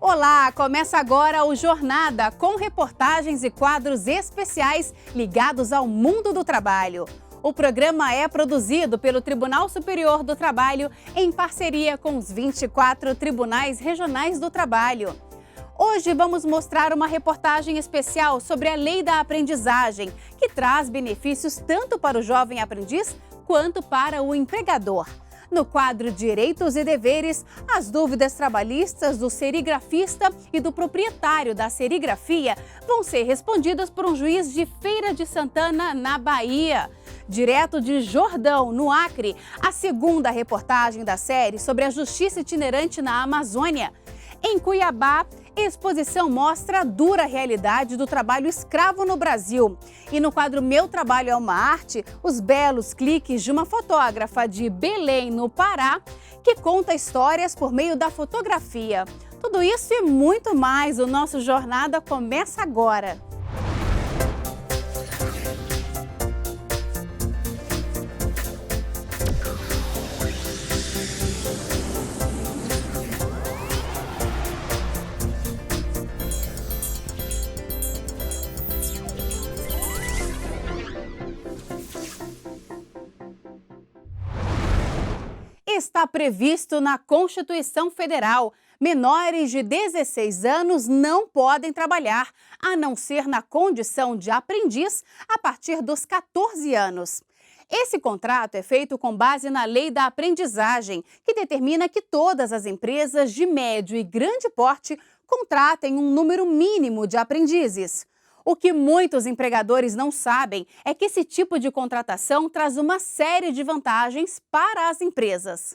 Olá, começa agora o Jornada, com reportagens e quadros especiais ligados ao mundo do trabalho. O programa é produzido pelo Tribunal Superior do Trabalho em parceria com os 24 Tribunais Regionais do Trabalho. Hoje vamos mostrar uma reportagem especial sobre a Lei da Aprendizagem, que traz benefícios tanto para o jovem aprendiz quanto para o empregador. No quadro Direitos e Deveres, as dúvidas trabalhistas do serigrafista e do proprietário da serigrafia vão ser respondidas por um juiz de Feira de Santana, na Bahia. Direto de Jordão, no Acre, a segunda reportagem da série sobre a justiça itinerante na Amazônia. Em Cuiabá, a exposição mostra a dura realidade do trabalho escravo no Brasil. E no quadro Meu Trabalho é uma Arte, os belos cliques de uma fotógrafa de Belém, no Pará, que conta histórias por meio da fotografia. Tudo isso e muito mais, o nosso Jornada começa agora. Está previsto na Constituição Federal. Menores de 16 anos não podem trabalhar, a não ser na condição de aprendiz a partir dos 14 anos. Esse contrato é feito com base na Lei da Aprendizagem, que determina que todas as empresas de médio e grande porte contratem um número mínimo de aprendizes. O que muitos empregadores não sabem é que esse tipo de contratação traz uma série de vantagens para as empresas.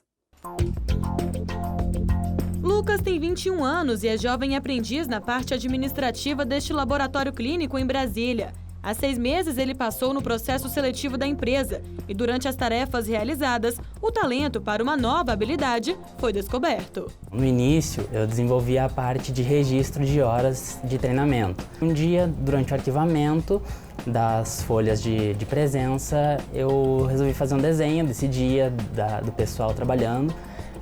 Lucas tem 21 anos e é jovem aprendiz na parte administrativa deste laboratório clínico em Brasília. Há 6 meses ele passou no processo seletivo da empresa e durante as tarefas realizadas, o talento para uma nova habilidade foi descoberto. No início, eu desenvolvi a parte de registro de horas de treinamento. Um dia, durante o arquivamento das folhas de presença, eu resolvi fazer um desenho desse dia do pessoal trabalhando.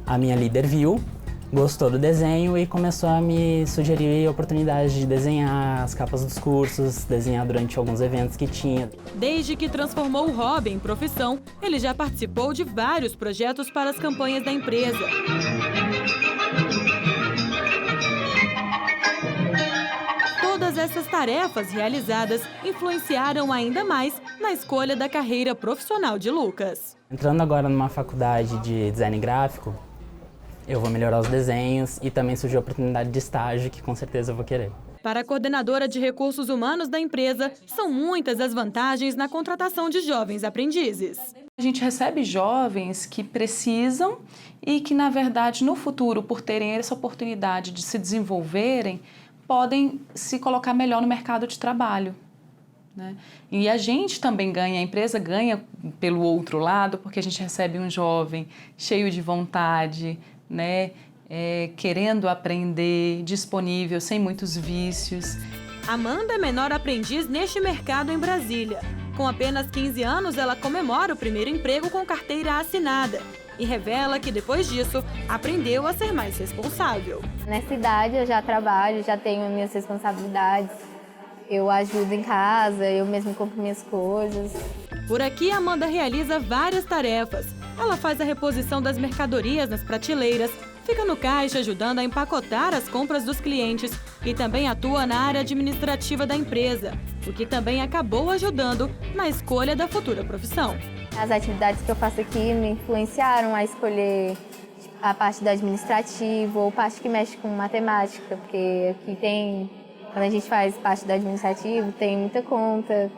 A minha líder viu, gostou do desenho e começou a me sugerir oportunidades de desenhar as capas dos cursos, desenhar durante alguns eventos que tinha. Desde que transformou o hobby em profissão, ele já participou de vários projetos para as campanhas da empresa. Todas essas tarefas realizadas influenciaram ainda mais na escolha da carreira profissional de Lucas. Entrando agora numa faculdade de design gráfico, eu vou melhorar os desenhos e também surgiu a oportunidade de estágio, que com certeza eu vou querer. Para a coordenadora de recursos humanos da empresa, são muitas as vantagens na contratação de jovens aprendizes. A gente recebe jovens que precisam e que, na verdade, no futuro, por terem essa oportunidade de se desenvolverem, podem se colocar melhor no mercado de trabalho, né? E a gente também ganha, a empresa ganha pelo outro lado, porque a gente recebe um jovem cheio de vontade, né? Querendo aprender, disponível, sem muitos vícios. Amanda é menor aprendiz neste mercado em Brasília. Com apenas 15 anos, ela comemora o primeiro emprego com carteira assinada e revela que depois disso aprendeu a ser mais responsável. Nessa idade eu já trabalho, já tenho minhas responsabilidades. Eu ajudo em casa, eu mesmo compro minhas coisas. Por aqui, Amanda realiza várias tarefas. Ela faz a reposição das mercadorias nas prateleiras, fica no caixa ajudando a empacotar as compras dos clientes e também atua na área administrativa da empresa, o que também acabou ajudando na escolha da futura profissão. As atividades que eu faço aqui me influenciaram a escolher a parte da administrativa ou parte que mexe com matemática, porque aqui tem, quando a gente faz parte do administrativo, tem muita conta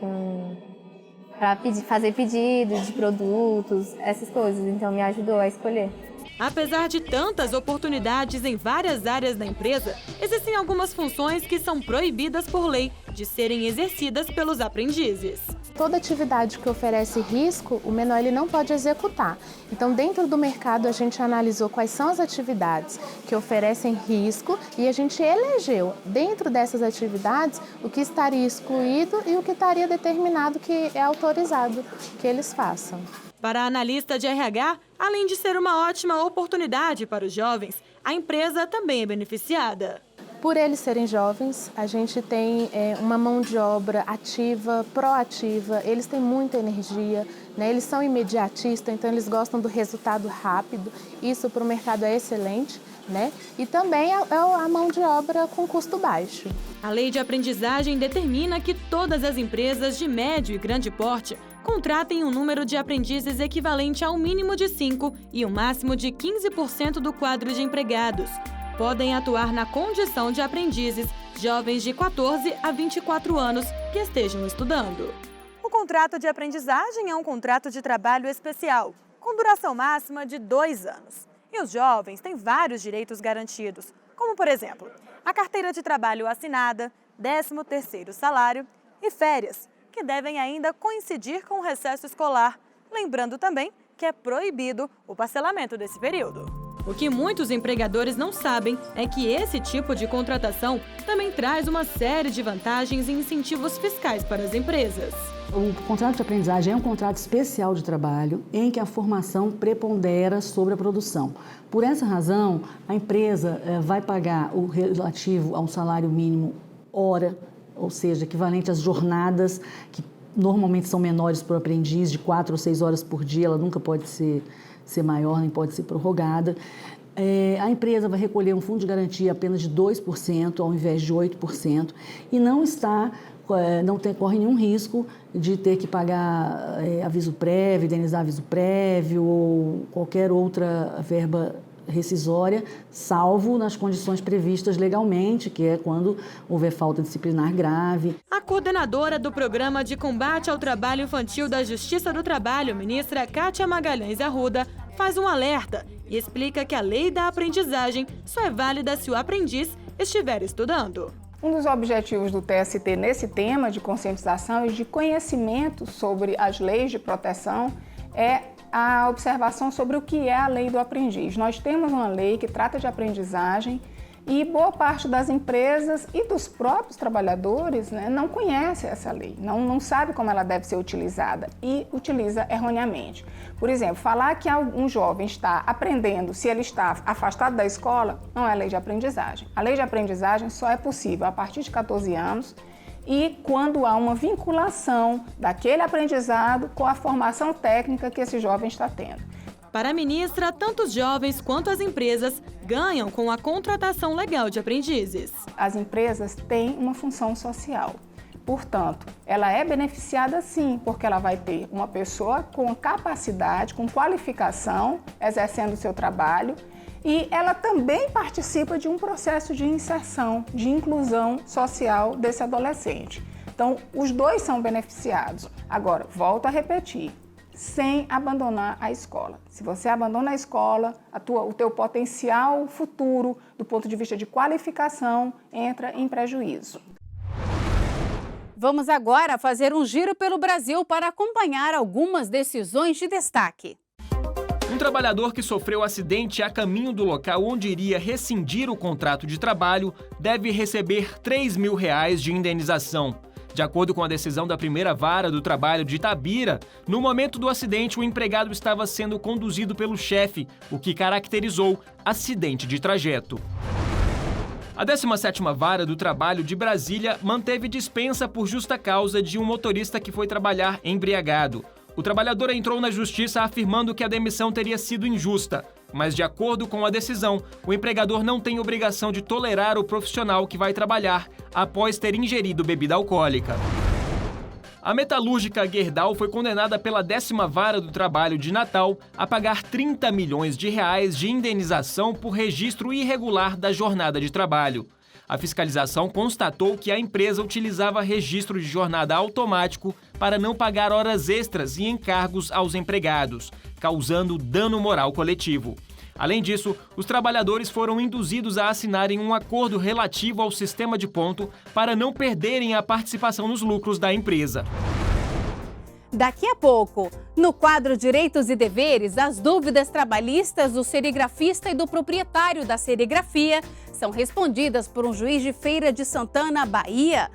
para fazer pedidos de produtos, essas coisas, então me ajudou a escolher. Apesar de tantas oportunidades em várias áreas da empresa, existem algumas funções que são proibidas por lei de serem exercidas pelos aprendizes. Toda atividade que oferece risco, o menor ele não pode executar. Então, dentro do mercado, a gente analisou quais são as atividades que oferecem risco e a gente elegeu, dentro dessas atividades, o que estaria excluído e o que estaria determinado que é autorizado que eles façam. Para a analista de RH, além de ser uma ótima oportunidade para os jovens, a empresa também é beneficiada. Por eles serem jovens, a gente tem uma mão de obra ativa, proativa, eles têm muita energia, né? Eles são imediatistas, então eles gostam do resultado rápido, isso para o mercado é excelente, né? E também é a mão de obra com custo baixo. A lei de aprendizagem determina que todas as empresas de médio e grande porte contratem um número de aprendizes equivalente ao mínimo de 5 e um máximo de 15% do quadro de empregados. Podem atuar na condição de aprendizes jovens de 14 a 24 anos que estejam estudando. O contrato de aprendizagem é um contrato de trabalho especial, com duração máxima de 2 anos. E os jovens têm vários direitos garantidos, como, por exemplo, a carteira de trabalho assinada, 13º salário e férias, que devem ainda coincidir com o recesso escolar, lembrando também que é proibido o parcelamento desse período. O que muitos empregadores não sabem é que esse tipo de contratação também traz uma série de vantagens e incentivos fiscais para as empresas. O contrato de aprendizagem é um contrato especial de trabalho em que a formação prepondera sobre a produção. Por essa razão, a empresa vai pagar o relativo a um salário mínimo hora, ou seja, equivalente às jornadas que normalmente são menores para o aprendiz, de 4 ou 6 horas por dia, ela nunca pode ser maior, nem pode ser prorrogada. A empresa vai recolher um fundo de garantia apenas de 2%, ao invés de 8%, e não corre nenhum risco de ter que pagar aviso prévio, indenizar aviso prévio ou qualquer outra verba rescisória, salvo nas condições previstas legalmente, que é quando houver falta disciplinar grave. A coordenadora do Programa de Combate ao Trabalho Infantil da Justiça do Trabalho, ministra Kátia Magalhães Arruda, faz um alerta e explica que a lei da aprendizagem só é válida se o aprendiz estiver estudando. Um dos objetivos do TST nesse tema de conscientização e de conhecimento sobre as leis de proteção é a observação sobre o que é a lei do aprendiz. Nós temos uma lei que trata de aprendizagem e boa parte das empresas e dos próprios trabalhadores, né, não conhece essa lei, não sabe como ela deve ser utilizada e utiliza erroneamente. Por exemplo, falar que um jovem está aprendendo se ele está afastado da escola não é lei de aprendizagem. A lei de aprendizagem só é possível a partir de 14 anos e quando há uma vinculação daquele aprendizado com a formação técnica que esse jovem está tendo. Para a ministra, tanto os jovens quanto as empresas ganham com a contratação legal de aprendizes. As empresas têm uma função social. Portanto, ela é beneficiada sim, porque ela vai ter uma pessoa com capacidade, com qualificação, exercendo o seu trabalho, e ela também participa de um processo de inserção, de inclusão social desse adolescente. Então, os dois são beneficiados. Agora, volto a repetir, sem abandonar a escola. Se você abandona a escola, o teu potencial futuro, do ponto de vista de qualificação, entra em prejuízo. Vamos agora fazer um giro pelo Brasil para acompanhar algumas decisões de destaque. Um trabalhador que sofreu acidente a caminho do local onde iria rescindir o contrato de trabalho deve receber R$ 3.000 de indenização. De acordo com a decisão da primeira vara do trabalho de Itabira, no momento do acidente o empregado estava sendo conduzido pelo chefe, o que caracterizou acidente de trajeto. A 17ª Vara do Trabalho de Brasília manteve dispensa por justa causa de um motorista que foi trabalhar embriagado. O trabalhador entrou na justiça afirmando que a demissão teria sido injusta, mas de acordo com a decisão, o empregador não tem obrigação de tolerar o profissional que vai trabalhar após ter ingerido bebida alcoólica. A metalúrgica Gerdau foi condenada pela 10ª Vara do Trabalho de Natal a pagar R$ 30 milhões de indenização por registro irregular da jornada de trabalho. A fiscalização constatou que a empresa utilizava registro de jornada automático para não pagar horas extras e encargos aos empregados, causando dano moral coletivo. Além disso, os trabalhadores foram induzidos a assinarem um acordo relativo ao sistema de ponto para não perderem a participação nos lucros da empresa. Daqui a pouco, no quadro Direitos e Deveres, as dúvidas trabalhistas do serigrafista e do proprietário da serigrafia são respondidas por um juiz de Feira de Santana, Bahia.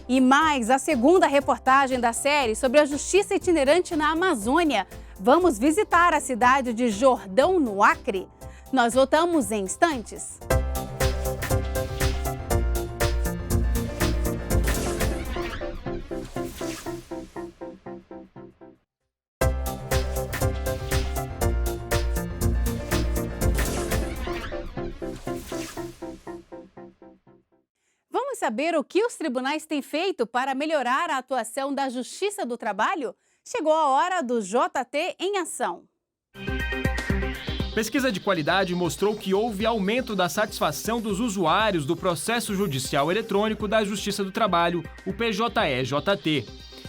E mais, a segunda reportagem da série sobre a justiça itinerante na Amazônia. Vamos visitar a cidade de Jordão, no Acre. Nós voltamos em instantes. Vamos saber o que os tribunais têm feito para melhorar a atuação da Justiça do Trabalho? Chegou a hora do JT em ação. Pesquisa de qualidade mostrou que houve aumento da satisfação dos usuários do processo judicial eletrônico da Justiça do Trabalho, o PJE-JT.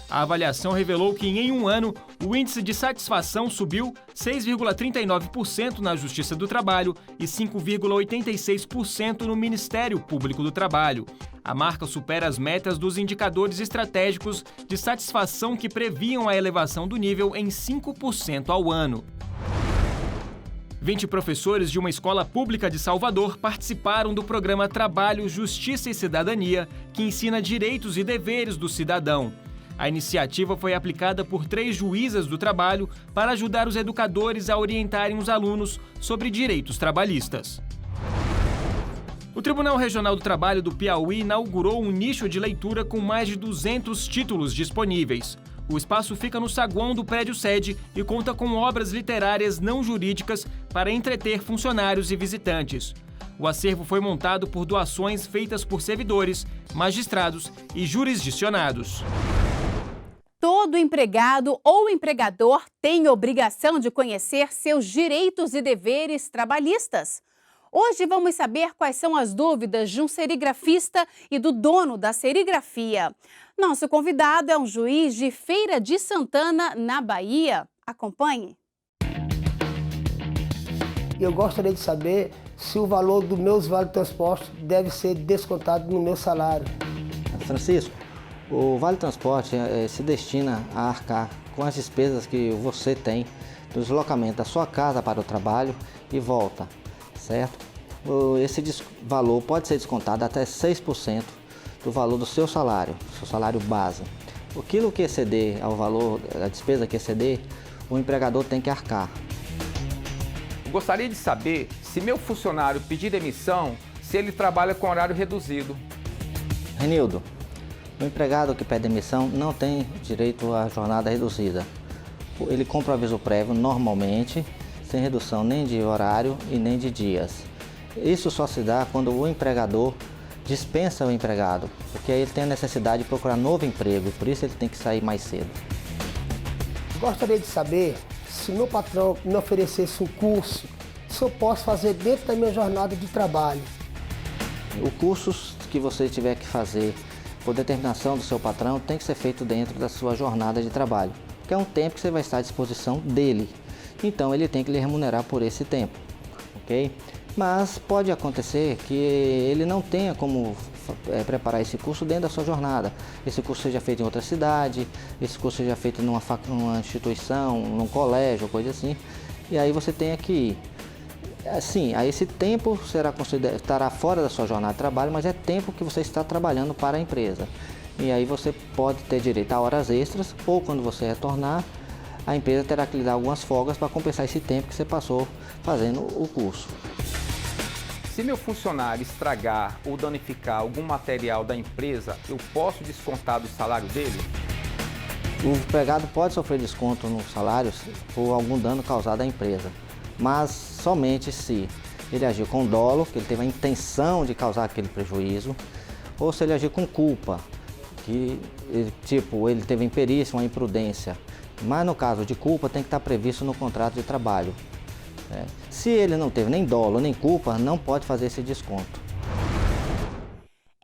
A avaliação revelou que, em um ano, o índice de satisfação subiu 6,39% na Justiça do Trabalho e 5,86% no Ministério Público do Trabalho. A marca supera as metas dos indicadores estratégicos de satisfação que previam a elevação do nível em 5% ao ano. 20 professores de uma escola pública de Salvador participaram do programa Trabalho, Justiça e Cidadania, que ensina direitos e deveres do cidadão. A iniciativa foi aplicada por 3 juízas do trabalho para ajudar os educadores a orientarem os alunos sobre direitos trabalhistas. O Tribunal Regional do Trabalho do Piauí inaugurou um nicho de leitura com mais de 200 títulos disponíveis. O espaço fica no saguão do prédio sede e conta com obras literárias não jurídicas para entreter funcionários e visitantes. O acervo foi montado por doações feitas por servidores, magistrados e jurisdicionados. Todo empregado ou empregador tem obrigação de conhecer seus direitos e deveres trabalhistas. Hoje vamos saber quais são as dúvidas de um serigrafista e do dono da serigrafia. Nosso convidado é um juiz de Feira de Santana, na Bahia. Acompanhe. Eu gostaria de saber se o valor dos meus vale-transporte deve ser descontado no meu salário. Francisco, o vale-transporte se destina a arcar com as despesas que você tem do deslocamento da sua casa para o trabalho e volta, certo? Esse valor pode ser descontado até 6% do valor do seu salário base. Aquilo que exceder ao valor, a despesa que exceder, o empregador tem que arcar. Gostaria de saber se meu funcionário pedir demissão, se ele trabalha com horário reduzido. Renildo, o empregado que pede demissão não tem direito à jornada reduzida. Ele compra o aviso prévio normalmente, sem redução nem de horário e nem de dias. Isso só se dá quando o empregador dispensa o empregado, porque aí ele tem a necessidade de procurar novo emprego e por isso ele tem que sair mais cedo. Gostaria de saber se meu patrão me oferecesse um curso, se eu posso fazer dentro da minha jornada de trabalho. O curso que você tiver que fazer por determinação do seu patrão tem que ser feito dentro da sua jornada de trabalho, que é um tempo que você vai estar à disposição dele. Então ele tem que lhe remunerar por esse tempo, ok? Mas pode acontecer que ele não tenha como preparar esse curso dentro da sua jornada. Esse curso seja feito em outra cidade, esse curso seja feito numa instituição, num colégio, coisa assim, e aí você tenha que ir. Assim, aí esse tempo estará fora da sua jornada de trabalho, mas é tempo que você está trabalhando para a empresa. E aí você pode ter direito a horas extras, ou quando você retornar, a empresa terá que lhe dar algumas folgas para compensar esse tempo que você passou fazendo o curso. Se meu funcionário estragar ou danificar algum material da empresa, eu posso descontar do salário dele? O empregado pode sofrer desconto no salário por algum dano causado à empresa, mas somente se ele agir com dolo, que ele teve a intenção de causar aquele prejuízo, ou se ele agir com culpa, que ele teve imperícia, uma imprudência. Mas no caso de culpa tem que estar previsto no contrato de trabalho. Se ele não teve nem dolo nem culpa, não pode fazer esse desconto.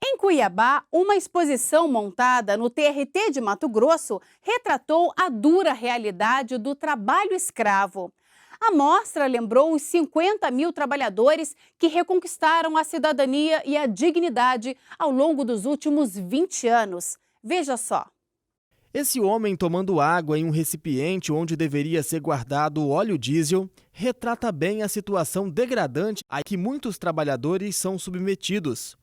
Em Cuiabá, uma exposição montada no TRT de Mato Grosso retratou a dura realidade do trabalho escravo. A mostra lembrou os 50 mil trabalhadores que reconquistaram a cidadania e a dignidade ao longo dos últimos 20 anos. Veja só. Esse homem tomando água em um recipiente onde deveria ser guardado o óleo diesel retrata bem a situação degradante a que muitos trabalhadores são submetidos.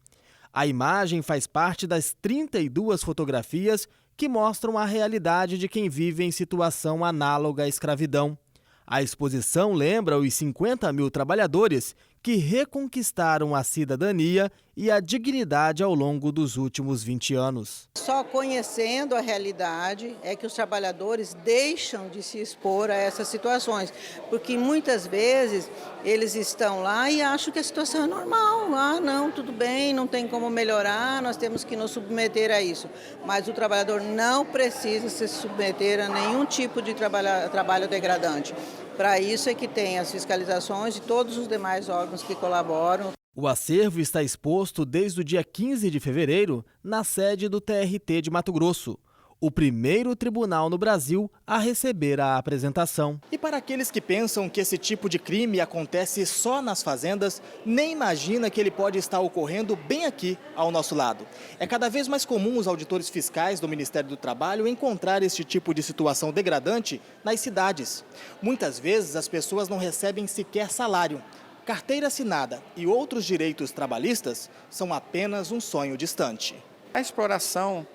A imagem faz parte das 32 fotografias que mostram a realidade de quem vive em situação análoga à escravidão. A exposição lembra os 50 mil trabalhadores que reconquistaram a cidadania e a dignidade ao longo dos últimos 20 anos. Só conhecendo a realidade é que os trabalhadores deixam de se expor a essas situações, porque muitas vezes eles estão lá e acham que a situação é normal. Ah, não, tudo bem, não tem como melhorar, nós temos que nos submeter a isso. Mas o trabalhador não precisa se submeter a nenhum tipo de trabalho degradante. Para isso é que tem as fiscalizações e todos os demais órgãos que colaboram. O acervo está exposto desde o dia 15 de fevereiro na sede do TRT de Mato Grosso, o primeiro tribunal no Brasil a receber a apresentação. E para aqueles que pensam que esse tipo de crime acontece só nas fazendas, nem imagina que ele pode estar ocorrendo bem aqui ao nosso lado. É cada vez mais comum os auditores fiscais do Ministério do Trabalho encontrar este tipo de situação degradante nas cidades. Muitas vezes as pessoas não recebem sequer salário. Carteira assinada e outros direitos trabalhistas são apenas um sonho distante. A exploração,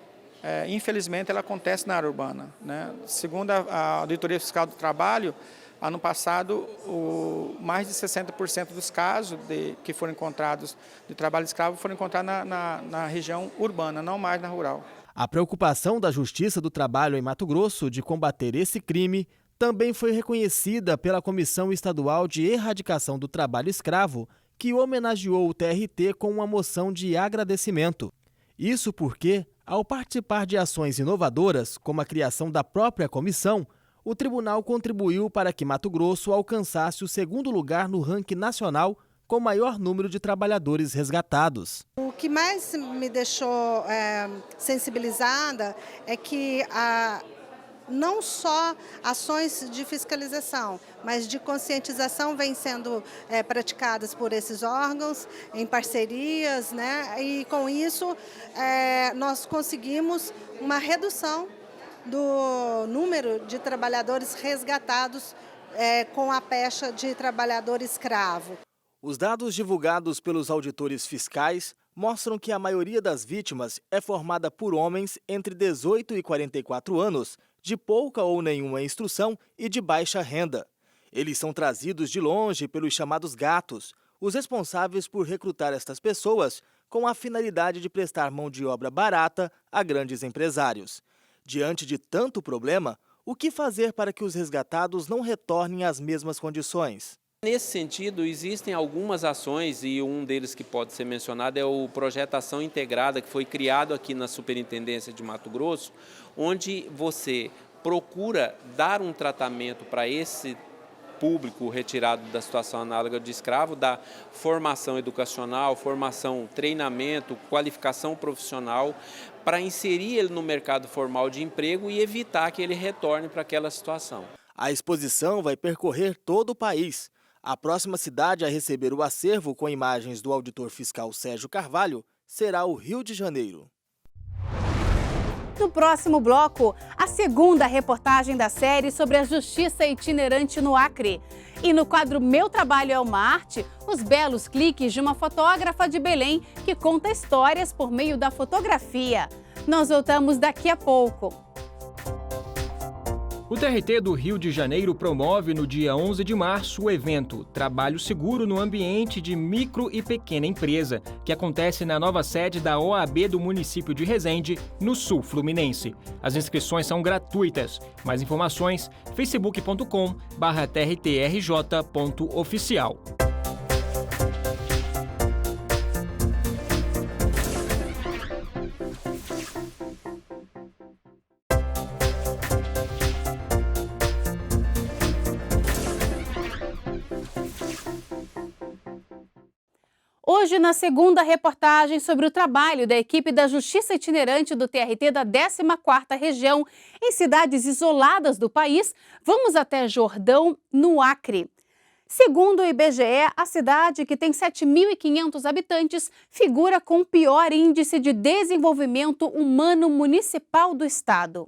infelizmente, ela acontece na área urbana, né? Segundo a Auditoria Fiscal do Trabalho, ano passado, mais de 60% dos casos que foram encontrados de trabalho escravo foram encontrados na região urbana, não mais na rural. A preocupação da Justiça do Trabalho em Mato Grosso de combater esse crime também foi reconhecida pela Comissão Estadual de Erradicação do Trabalho Escravo, que homenageou o TRT com uma moção de agradecimento. Isso porque, ao participar de ações inovadoras, como a criação da própria comissão, o tribunal contribuiu para que Mato Grosso alcançasse o segundo lugar no ranking nacional com maior número de trabalhadores resgatados. O que mais me deixou sensibilizada é que não só ações de fiscalização, mas de conscientização vêm sendo praticadas por esses órgãos, em parcerias, né? E com isso nós conseguimos uma redução do número de trabalhadores resgatados com a pecha de trabalhador escravo. Os dados divulgados pelos auditores fiscais mostram que a maioria das vítimas é formada por homens entre 18 e 44 anos, de pouca ou nenhuma instrução e de baixa renda. Eles são trazidos de longe pelos chamados gatos, os responsáveis por recrutar estas pessoas com a finalidade de prestar mão de obra barata a grandes empresários. Diante de tanto problema, o que fazer para que os resgatados não retornem às mesmas condições? Nesse sentido, existem algumas ações e um deles que pode ser mencionado é o Projeto Ação Integrada, que foi criado aqui na Superintendência de Mato Grosso, onde você procura dar um tratamento para esse público retirado da situação análoga de escravo, da formação educacional, formação, treinamento, qualificação profissional, para inserir ele no mercado formal de emprego e evitar que ele retorne para aquela situação. A exposição vai percorrer todo o país. A próxima cidade a receber o acervo com imagens do auditor fiscal Sérgio Carvalho será o Rio de Janeiro. No próximo bloco, a segunda reportagem da série sobre a justiça itinerante no Acre. E no quadro Meu Trabalho é uma Arte, os belos cliques de uma fotógrafa de Belém que conta histórias por meio da fotografia. Nós voltamos daqui a pouco. O TRT do Rio de Janeiro promove no dia 11 de março o evento Trabalho Seguro no Ambiente de Micro e Pequena Empresa, que acontece na nova sede da OAB do município de Resende, no sul fluminense. As inscrições são gratuitas. Mais informações, facebook.com/trtrj.oficial. Hoje, na segunda reportagem sobre o trabalho da equipe da Justiça Itinerante do TRT da 14ª Região, em cidades isoladas do país, vamos até Jordão, no Acre. Segundo o IBGE, a cidade, que tem 7.500 habitantes, figura com o pior índice de desenvolvimento humano municipal do estado.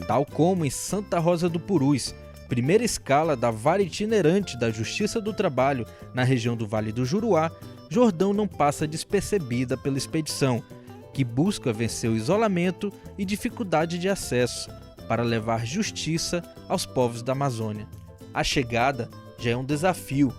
Tal como em Santa Rosa do Purus, primeira escala da Vara Itinerante da Justiça do Trabalho na região do Vale do Juruá, Jordão não passa despercebida pela expedição, que busca vencer o isolamento e dificuldade de acesso para levar justiça aos povos da Amazônia. A chegada já é um desafio.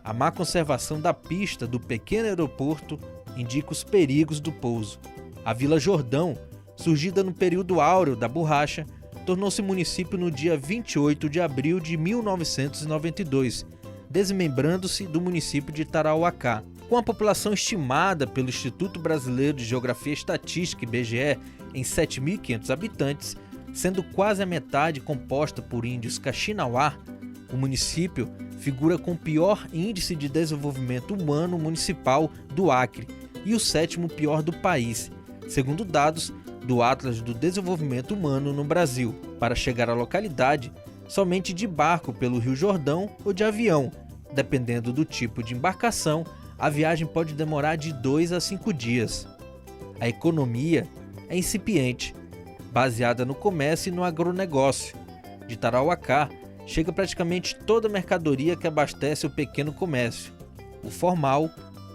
A má conservação da pista do pequeno aeroporto indica os perigos do pouso. A Vila Jordão, surgida no período áureo da borracha, tornou-se município no dia 28 de abril de 1992, desmembrando-se do município de Tarauacá. Com a população estimada pelo Instituto Brasileiro de Geografia e Estatística, IBGE, em 7.500 habitantes, sendo quase a metade composta por índios Kaxinawá, o município figura com o pior índice de desenvolvimento humano municipal do Acre e o 7º pior do país, segundo dados do Atlas do Desenvolvimento Humano no Brasil. Para chegar à localidade, somente de barco pelo Rio Jordão ou de avião. Dependendo do tipo de embarcação, a viagem pode demorar de 2 a 5 dias. A economia é incipiente, baseada no comércio e no agronegócio. De Tarauacá, chega praticamente toda a mercadoria que abastece o pequeno comércio, o formal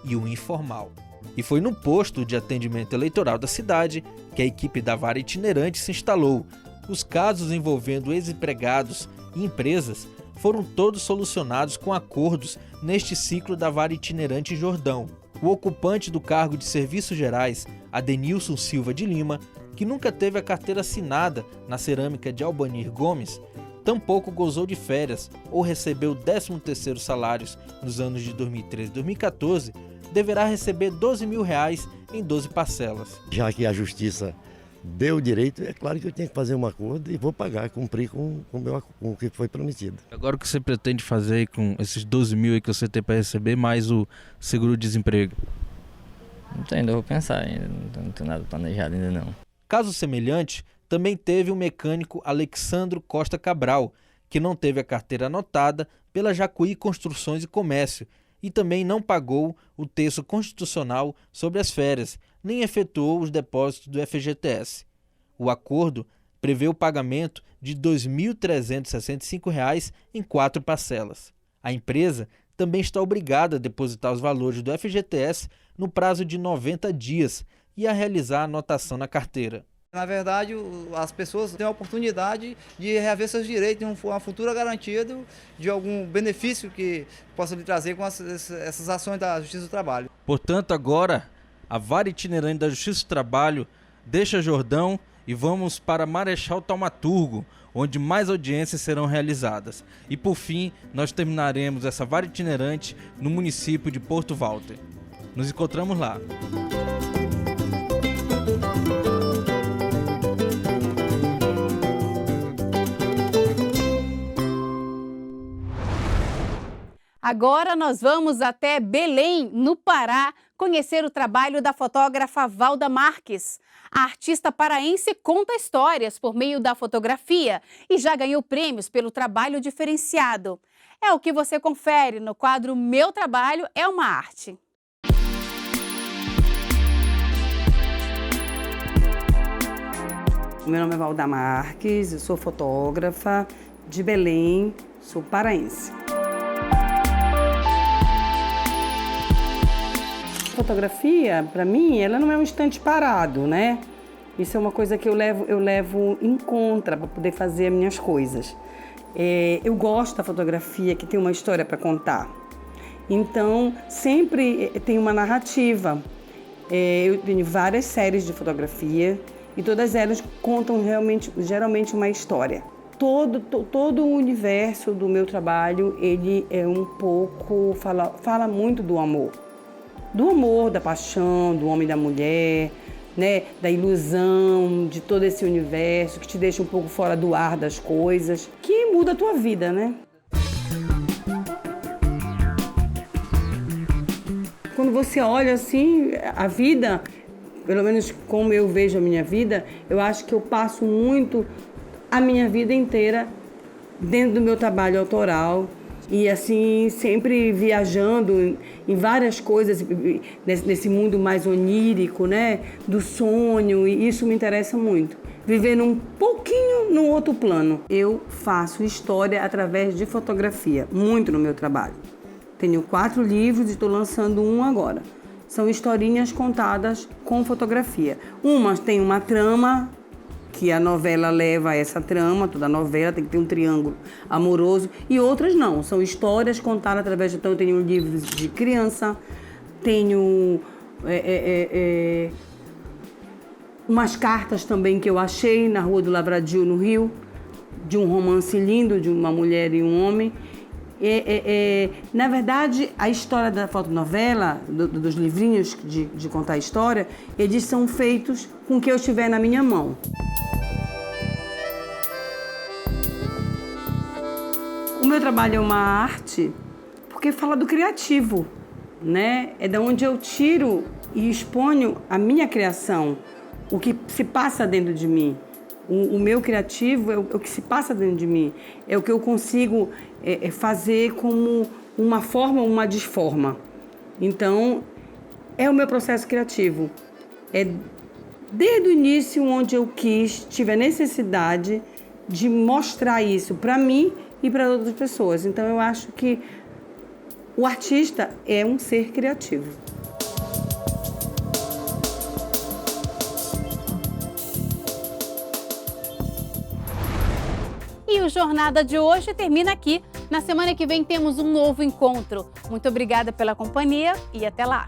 e o informal. E foi no posto de atendimento eleitoral da cidade que a equipe da Vara Itinerante se instalou. Os casos envolvendo ex-empregados e empresas foram todos solucionados com acordos neste ciclo da Vara Itinerante em Jordão. O ocupante do cargo de Serviços Gerais, Adenilson Silva de Lima, que nunca teve a carteira assinada na cerâmica de Albanir Gomes, tampouco gozou de férias ou recebeu 13º salários nos anos de 2013 e 2014, deverá receber R$ 12.000 em 12 parcelas. Já que a Justiça deu o direito, é claro que eu tenho que fazer um acordo e vou pagar, cumprir com o que foi prometido. Agora o que você pretende fazer com esses 12.000 que você tem para receber, mais o seguro-desemprego? Ainda vou pensar, ainda não tenho nada planejado ainda não. Caso semelhante, também teve o mecânico Alexandro Costa Cabral, que não teve a carteira anotada pela Jacuí Construções e Comércio e também não pagou o terço constitucional sobre as férias, nem efetuou os depósitos do FGTS. O acordo prevê o pagamento de R$ 2.365 em 4 parcelas. A empresa também está obrigada a depositar os valores do FGTS no prazo de 90 dias e a realizar a anotação na carteira. Na verdade, as pessoas têm a oportunidade de reaver seus direitos, uma futura garantia de algum benefício que possa lhe trazer com essas ações da Justiça do Trabalho. Portanto, agora, a Vara Itinerante da Justiça do Trabalho deixa Jordão e vamos para Marechal Taumaturgo, onde mais audiências serão realizadas. E, por fim, nós terminaremos essa Vara Itinerante no município de Porto Walter. Nos encontramos lá. Agora nós vamos até Belém, no Pará, conhecer o trabalho da fotógrafa Valda Marques. A artista paraense conta histórias por meio da fotografia e já ganhou prêmios pelo trabalho diferenciado. É o que você confere no quadro Meu Trabalho é uma Arte. Meu nome é Valda Marques, eu sou fotógrafa de Belém, sou paraense. Fotografia, para mim, ela não é um instante parado, né? Isso é uma coisa que eu levo em conta para poder fazer as minhas coisas. Eu gosto da fotografia que tem uma história para contar. Então, sempre tem uma narrativa. Eu tenho várias séries de fotografia e todas elas contam geralmente uma história. Todo o universo do meu trabalho, ele é um pouco, fala muito do amor. Do amor, da paixão, do homem e da mulher, né? Da ilusão de todo esse universo que te deixa um pouco fora do ar das coisas, que muda a tua vida, né? Quando você olha assim, a vida, pelo menos como eu vejo a minha vida, eu acho que eu passo muito a minha vida inteira dentro do meu trabalho autoral. E assim, sempre viajando em várias coisas, nesse mundo mais onírico, né? Do sonho, e isso me interessa muito. Vivendo um pouquinho num outro plano. Eu faço história através de fotografia, muito no meu trabalho. Tenho 4 livros e estou lançando um agora. São historinhas contadas com fotografia. Umas tem uma trama, que a novela leva a essa trama, toda novela tem que ter um triângulo amoroso, e outras não, são histórias contadas através de... Então eu tenho livros de criança, tenho umas cartas também que eu achei na Rua do Lavradio, no Rio, de um romance lindo de uma mulher e um homem. Na verdade, a história da fotonovela, dos livrinhos de contar a história, eles são feitos com o que eu estiver na minha mão. O meu trabalho é uma arte porque fala do criativo, né? É da onde eu tiro e exponho a minha criação, o que se passa dentro de mim. O meu criativo é o que se passa dentro de mim, é o que eu consigo fazer como uma forma ou uma desforma. Então, é o meu processo criativo. É desde o início onde eu tive a necessidade de mostrar isso para mim e para outras pessoas. Então, eu acho que o artista é um ser criativo. E o Jornada de hoje termina aqui. Na semana que vem temos um novo encontro. Muito obrigada pela companhia e até lá!